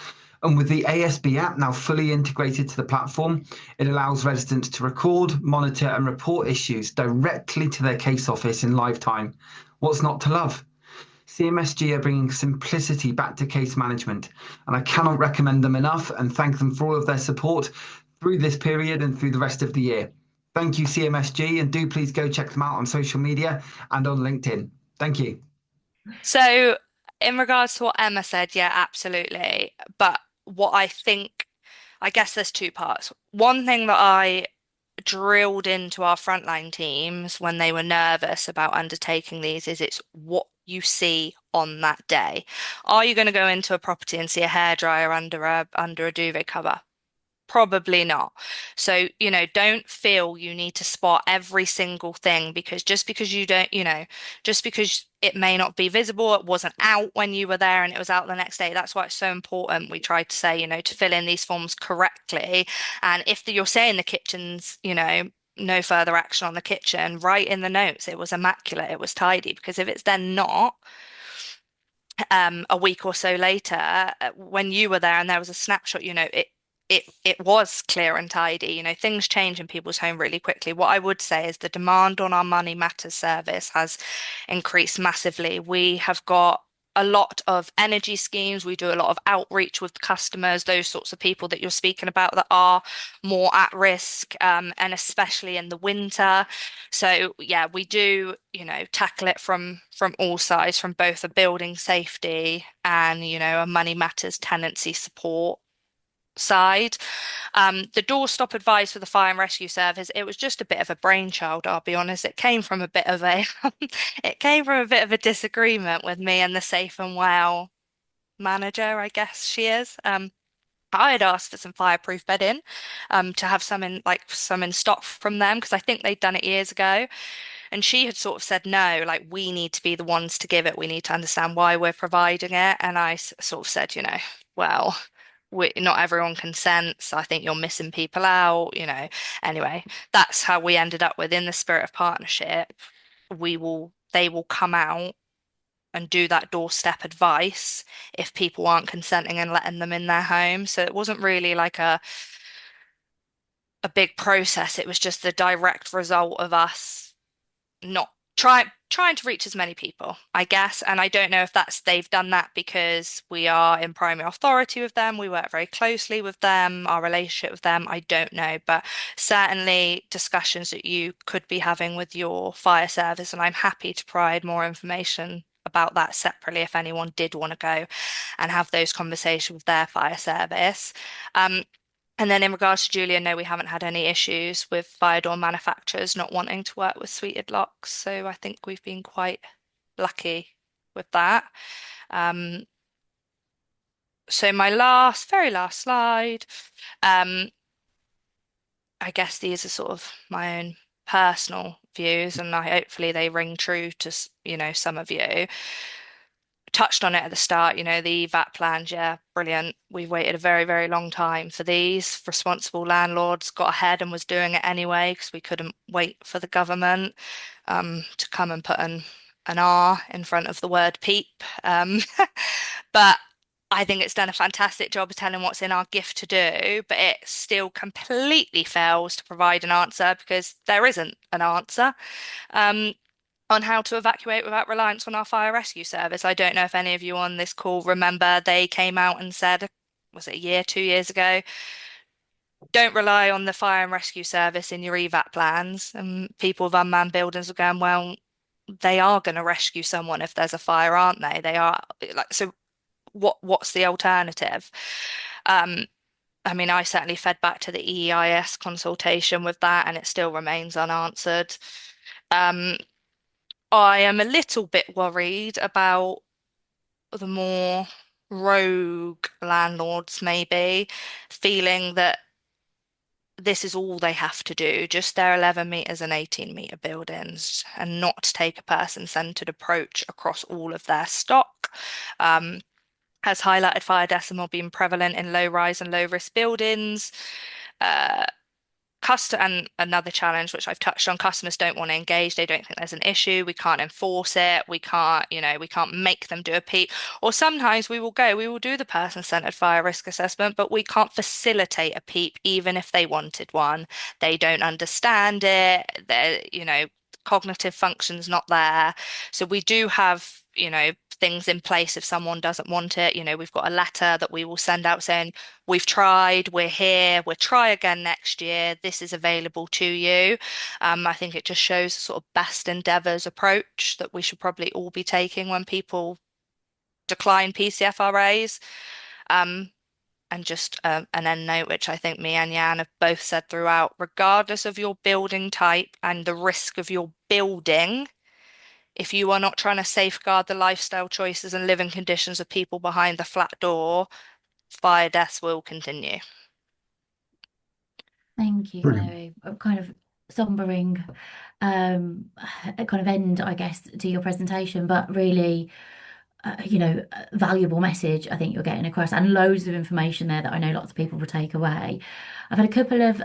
And with the ASB app now fully integrated to the platform, it allows residents to record, monitor and report issues directly to their case office in live time. What's not to love? CMSG are bringing simplicity back to case management, and I cannot recommend them enough and thank them for all of their support through this period and through the rest of the year. Thank you, CMSG, and do please go check them out on social media and on LinkedIn. Thank you. So in regards to what Emma said, yeah, absolutely. But what I guess there's two parts. One thing that I drilled into our frontline teams when they were nervous about undertaking these is it's what you see on that day. Are you going to go into a property and see a hairdryer under a duvet cover? Probably not. So, don't feel you need to spot every single thing because just because you don't, just because it may not be visible, it wasn't out when you were there and it was out the next day. That's why it's so important. We try to say, to fill in these forms correctly. And if you're saying the kitchen's, no further action on the kitchen, write in the notes it was immaculate, it was tidy, because if it's then not, a week or so later, when you were there and there was a snapshot, it was clear and tidy. Things change in people's home really quickly. What I would say is the demand on our Money Matters service has increased massively. We have got a lot of energy schemes. We do a lot of outreach with customers, those sorts of people that you're speaking about that are more at risk, and especially in the winter. So yeah, we do, tackle it from all sides, from both a building safety and, a money matters tenancy support side. The doorstop advice for the fire and rescue service, it was just a bit of a brainchild, I'll be honest. It came from a bit of a it came from a bit of a disagreement with me and the Safe and Well manager, I guess she is. I had asked for some fireproof bedding, to have some in stock from them because I think they'd done it years ago. And she had sort of said, no, like we need to be the ones to give it. We need to understand why we're providing it. And I sort of said, well, not everyone consents. I think you're missing people out, Anyway, that's how we ended up with, in the spirit of partnership, they will come out and do that doorstep advice if people aren't consenting and letting them in their home. So it wasn't really like a big process. It was just the direct result of us not trying to reach as many people, I guess. And I don't know if they've done that because we are in primary authority with them. We work very closely with them, our relationship with them. I don't know, but certainly discussions that you could be having with your fire service. And I'm happy to provide more information about that separately if anyone did want to go and have those conversations with their fire service. And then in regards to Julia, no, we haven't had any issues with fire door manufacturers not wanting to work with suited locks. So I think we've been quite lucky with that. So my very last slide, I guess these are sort of my own personal views, and hopefully they ring true to, some of you. Touched on it at the start, the EVAT plans, yeah, brilliant. We've waited a very, very long time for these. Responsible landlords got ahead and was doing it anyway because we couldn't wait for the government to come and put an R in front of the word PEEP. But I think it's done a fantastic job of telling what's in our gift to do, but it still completely fails to provide an answer because there isn't an answer. On how to evacuate without reliance on our fire rescue service. I don't know if any of you on this call remember they came out and said, was it a year, 2 years ago, don't rely on the fire and rescue service in your EVAT plans. And people with unmanned buildings are going, well, they are going to rescue someone if there's a fire, aren't they? They are like, so what's the alternative? I mean, I certainly fed back to the EEIS consultation with that, and it still remains unanswered. I am a little bit worried about the more rogue landlords, maybe, feeling that this is all they have to do, just their 11 meters and 18-meter buildings, and not take a person-centered approach across all of their stock. Has highlighted fire decimal being prevalent in low-rise and low-risk buildings. And another challenge which I've touched on, customers don't want to engage. They don't think there's an issue. We can't enforce it. We can't make them do a PEEP. Or sometimes we will do the person-centered fire risk assessment, but we can't facilitate a PEEP even if they wanted one. They don't understand it. Cognitive function's not there. So we do have, things in place if someone doesn't want it. We've got a letter that we will send out saying, we've tried, we're here, we'll try again next year. This is available to you. I think it just shows a sort of best endeavours approach that we should probably all be taking when people decline PCFRAs. And just an end note, which I think me and Jan have both said throughout, regardless of your building type and the risk of your building, if you are not trying to safeguard the lifestyle choices and living conditions of people behind the flat door, fire deaths will continue. Thank you, Brilliant. Chloe. A kind of sombering kind of end, I guess, to your presentation, but really, valuable message I think you're getting across, and loads of information there that I know lots of people will take away. I've had a couple of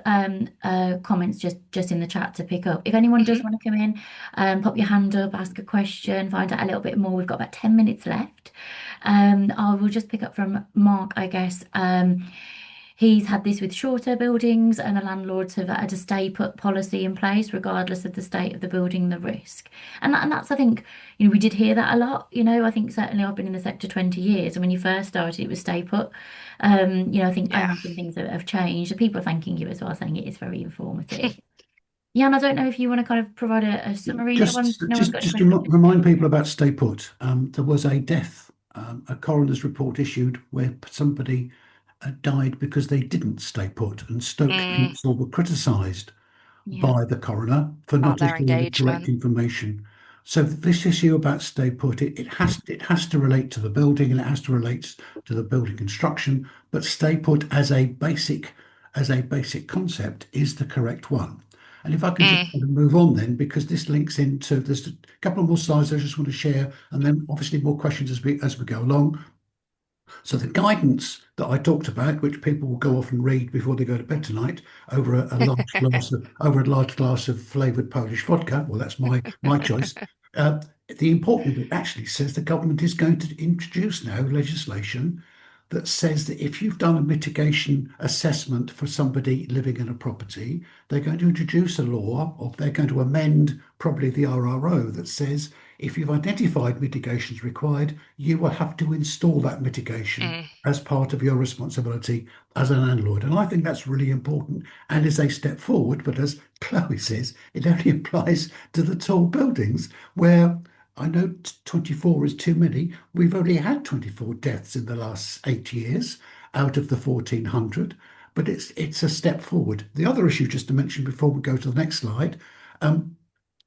comments just in the chat to pick up. If anyone does want to come in, pop your hand up, ask a question, find out a little bit more. We've got about 10 minutes left. I will just pick up from Mark, I guess. He's had this with shorter buildings, and the landlords have had a stay put policy in place, regardless of the state of the building, the risk. And that's, I think, we did hear that a lot. I think certainly I've been in the sector 20 years, and when you first started, it was stay put. I think Yeah. things have changed. The people are thanking you as well, saying it is very informative. Jan, I don't know if you want to kind of provide a summary. No one's got any Just to questions. remind people about stay put. There was a death, a coroner's report issued where somebody died because they didn't stay put, and Stoke Council were criticised Yeah. by the coroner for not their just doing the correct engagement. information. So this issue about stay put, it has to relate to the building, and it has to relate to the building construction. But stay put as a basic concept is the correct one. And if I can just kind of move on then, because this links into, there's a couple of more slides I just want to share, and then obviously more questions as we go along. So the guidance that I talked about, which people will go off and read before they go to bed tonight, over a large glass of flavoured Polish vodka. Well, that's my choice. The important bit actually says the government is going to introduce now legislation that says that if you've done a mitigation assessment for somebody living in a property, they're going to introduce a law, or they're going to amend probably the RRO, that says if you've identified mitigations required, you will have to install that mitigation as part of your responsibility as a landlord. And I think that's really important and is a step forward. But as Chloe says, it only applies to the tall buildings, where I know 24 is too many. We've only had 24 deaths in the last 8 years out of the 1,400, but it's a step forward. The other issue, just to mention before we go to the next slide,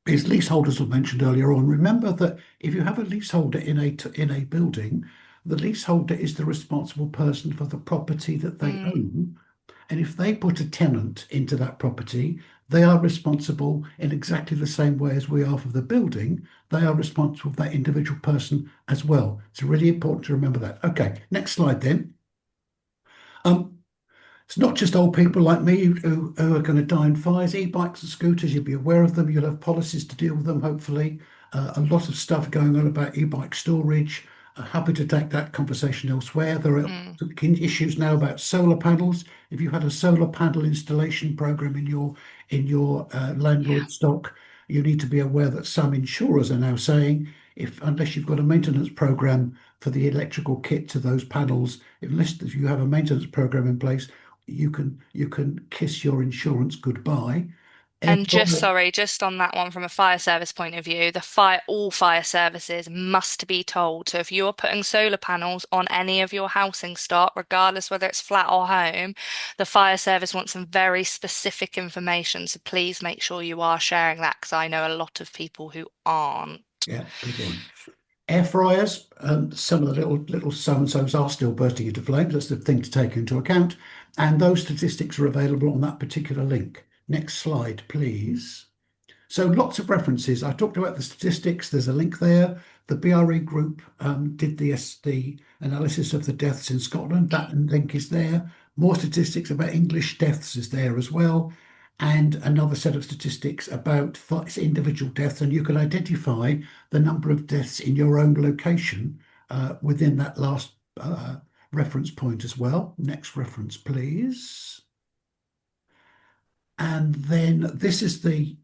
is leaseholders were mentioned earlier on. Remember that if you have a leaseholder in a building, the leaseholder is the responsible person for the property that they own. And if they put a tenant into that property, they are responsible in exactly the same way as we are for the building. They are responsible for that individual person as well. It's really important to remember that. Okay, next slide then. It's not just old people like me who are going to die in fires. E-bikes and scooters, you'll be aware of them. You'll have policies to deal with them, hopefully. A lot of stuff going on about e-bike storage. Happy to take that conversation elsewhere. There are issues now about solar panels. If you had a solar panel installation program in your landlord stock, you need to be aware that some insurers are now saying, unless you've got a maintenance program for the electrical kit to those panels, if you have a maintenance program in place, you can kiss your insurance goodbye. And just on that one, from a fire service point of view, all fire services must be told. So if you're putting solar panels on any of your housing stock, regardless whether it's flat or home, the fire service wants some very specific information. So please make sure you are sharing that, because I know a lot of people who aren't. Yeah, good one. Air fryers, some of the little so-and-sos are still bursting into flames. That's the thing to take into account. And those statistics are available on that particular link. Next slide, please. So lots of references. I talked about the statistics. There's a link there. The BRE group did the analysis of the deaths in Scotland. That link is there. More statistics about English deaths is there as well. And another set of statistics about individual deaths. And you can identify the number of deaths in your own location within that last reference point as well. Next reference, please. And then this is the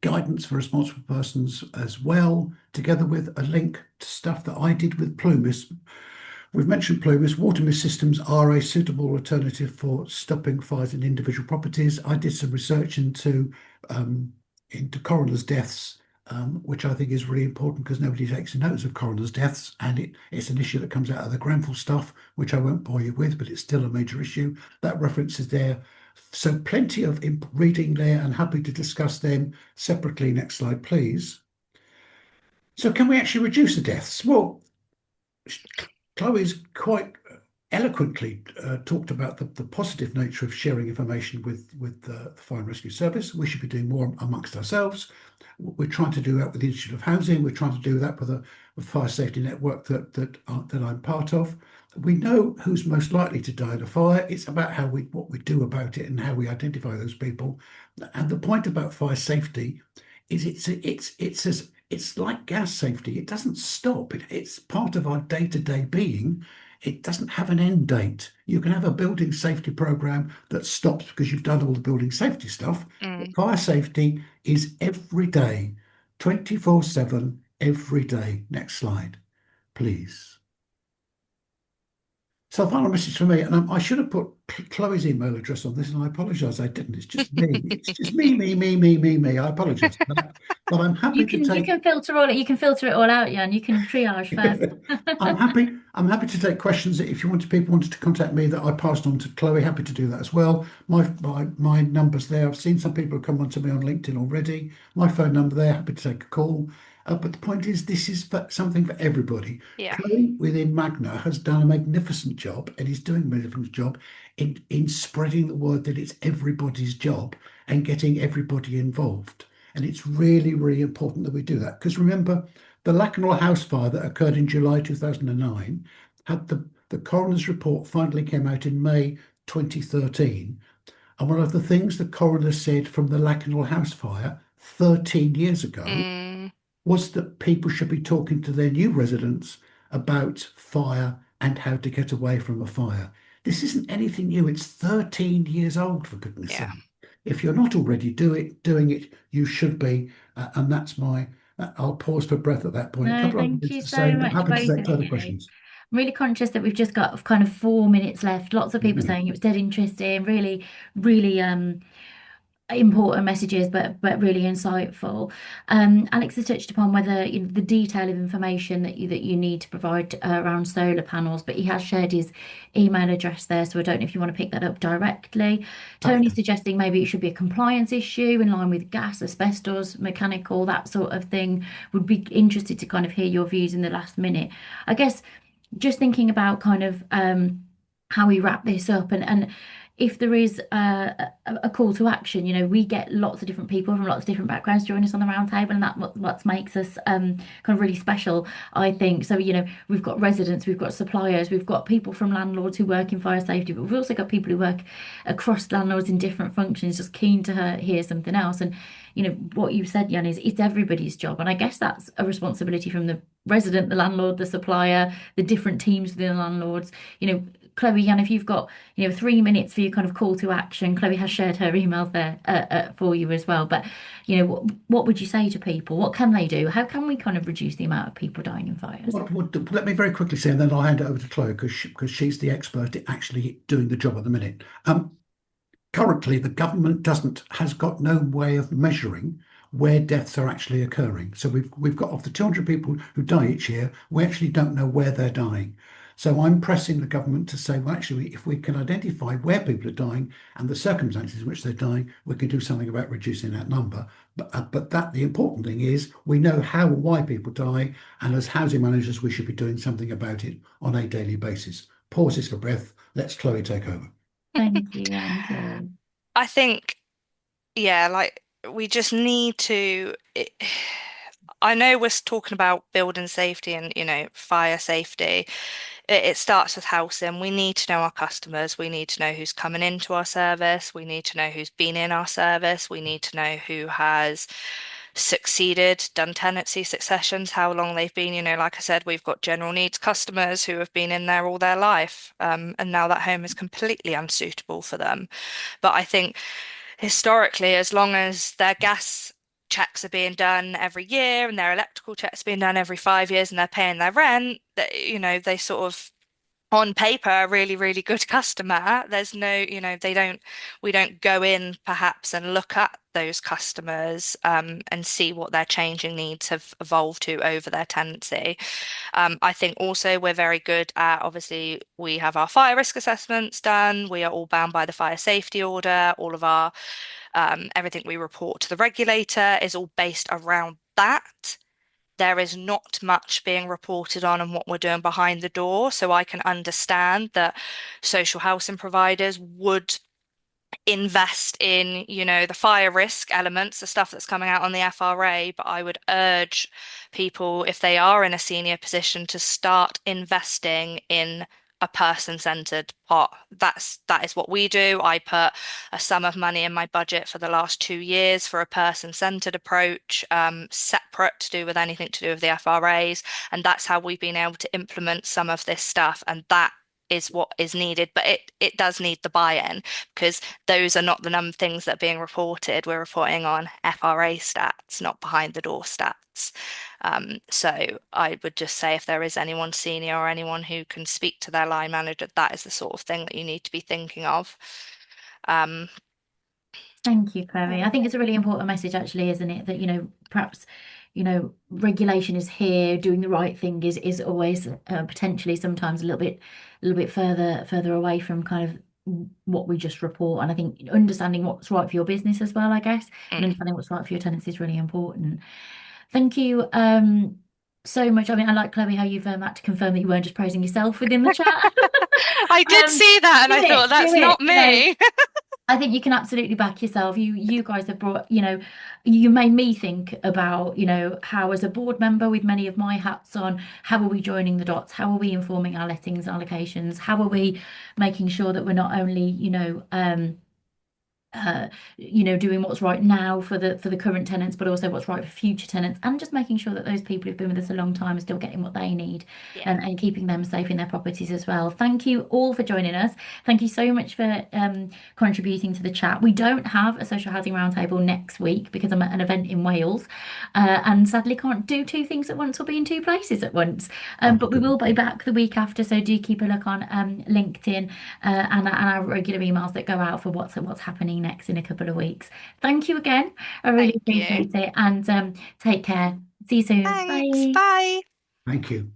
guidance for responsible persons as well, together with a link to stuff that I did with Plumis. We've mentioned Plumis. Water mist systems are a suitable alternative for stopping fires in individual properties. I did some research into coroners' deaths, which I think is really important, because nobody takes notice of coroners' deaths, and it's an issue that comes out of the Grenfell stuff, which I won't bore you with, but it's still a major issue. That reference is there. So plenty of reading there, and happy to discuss them separately. Next slide, please. So can we actually reduce the deaths? Well, Chloe's quite eloquently talked about the positive nature of sharing information with the Fire and Rescue Service. We should be doing more amongst ourselves. We're trying to do that with the Institute of Housing. We're trying to do that with a fire safety network that I'm part of. We know who's most likely to die in a fire. It's about what we do about it and how we identify those people. And the point about fire safety is it's like gas safety. It doesn't stop. It's part of our day-to-day being. it doesn't have an end date. You can have a building safety program that stops because you've done all the building safety stuff. But fire safety is every day, 24/7, every day. Next slide, please. So final message for me, and I should have put Chloe's email address on this, and I apologise I didn't. It's just me. It's just me. I apologise for that. But I'm happy to take. You can filter it all out, Jan. You can triage first. I'm happy to take questions. If people wanted to contact me, that I passed on to Chloe, happy to do that as well. My number's there. I've seen some people come on to me on LinkedIn already. My phone number there, happy to take a call. But the point is, this is something for everybody. Yeah. Chloe within Magna has done a magnificent job and is doing a magnificent job in spreading the word that it's everybody's job and getting everybody involved. And it's really, really important that we do that. Because remember, the Lakanal house fire that occurred in July 2009 had the coroner's report finally came out in May 2013. And one of the things the coroner said from the Lakanal house fire 13 years ago was that people should be talking to their new residents about fire and how to get away from a fire. This isn't anything new. It's 13 years old, for goodness sake. If you're not already doing it, you should be. And that's I'll pause for breath at that point. No, thank you so much, happy to both take further of you. questions. I'm really conscious that we've just got kind of 4 minutes left. Lots of people saying it was dead interesting, really, really important messages, but really insightful. Alex has touched upon whether the detail of information that you need to provide around solar panels, but he has shared his email address there, so I don't know if you want to pick that up directly. Tony's suggesting maybe it should be a compliance issue in line with gas, asbestos, mechanical, that sort of thing. Would be interested to kind of hear your views in the last minute. I guess just thinking about kind of how we wrap this up, and if there is a call to action, we get lots of different people from lots of different backgrounds join us on the round table, and that's what makes us kind of really special, I think. So, we've got residents, we've got suppliers, we've got people from landlords who work in fire safety, but we've also got people who work across landlords in different functions, just keen to hear something else. And, what you said, Jan, is it's everybody's job. And I guess that's a responsibility from the resident, the landlord, the supplier, the different teams within the landlords. Chloe, Jan, if you've got 3 minutes for your kind of call to action, Chloe has shared her emails there for you as well. But what would you say to people? What can they do? How can we kind of reduce the amount of people dying in fires? Let me very quickly say, and then I'll hand it over to Chloe because she's the expert at actually doing the job at the minute. Currently, the government has got no way of measuring where deaths are actually occurring. So we've got, of the 200 people who die each year, we actually don't know where they're dying. So I'm pressing the government to say, well, actually, if we can identify where people are dying and the circumstances in which they're dying, we can do something about reducing that number. But the important thing is we know how and why people die, and as housing managers, we should be doing something about it on a daily basis. Pauses for breath. Let's Chloe take over. Thank you, Chloe. I think, like we just need to. I know we're talking about building safety and fire safety. It starts with housing. We need to know our customers. We need to know who's coming into our service. We need to know who's been in our service. We need to know who has succeeded, done tenancy successions, how long they've been. Like I said, we've got general needs customers who have been in there all their life, and now that home is completely unsuitable for them. But I think historically, as long as their gas checks are being done every year and their electrical checks are being done every 5 years and they're paying their rent, that they sort of on paper a really, really good customer. There's no, we don't go in perhaps and look at those customers and see what their changing needs have evolved to over their tenancy. I think also we're very good at, obviously, we have our fire risk assessments done. We are all bound by the fire safety order. All of our everything we report to the regulator is all based around that. There is not much being reported on and what we're doing behind the door. So I can understand that social housing providers would invest in, the fire risk elements, the stuff that's coming out on the FRA, but I would urge people, if they are in a senior position, to start investing in a person-centered pot. That is what we do. I put a sum of money in my budget for the last 2 years for a person-centered approach, separate to do with anything to do with the FRAs, and that's how we've been able to implement some of this stuff, and that is what is needed. But it does need the buy-in, because those are not the things that are being reported. We're reporting on FRA stats, not behind the door stats. So I would just say, if there is anyone senior or anyone who can speak to their line manager, that is the sort of thing that you need to be thinking of. Thank you, Chloe. I think it's a really important message, actually, isn't it? That, perhaps, regulation is here, doing the right thing is always potentially sometimes a little bit further away from kind of what we just report. And I think understanding what's right for your business as well, I guess, and understanding what's right for your tenants is really important. Thank you so much. I mean, I like, Chloe, how you've had to confirm that you weren't just praising yourself within the chat. I did see that, and I thought, that's not me. I think you can absolutely back yourself. You guys have brought, you made me think about, how, as a board member with many of my hats on, how are we joining the dots? How are we informing our lettings allocations? How are we making sure that we're not only, doing what's right now for the current tenants, but also what's right for future tenants, and just making sure that those people who've been with us a long time are still getting what they need, and keeping them safe in their properties as well. Thank you all for joining us. Thank you so much for contributing to the chat. We don't have a social housing roundtable next week because I'm at an event in Wales, and sadly can't do two things at once or be in two places at once. But we will be back the week after, so do keep a look on LinkedIn and our regular emails that go out for what's happening next in a couple of weeks. Thank you again. I really appreciate it, and take care. See you soon. Thanks. Bye. Bye. Thank you.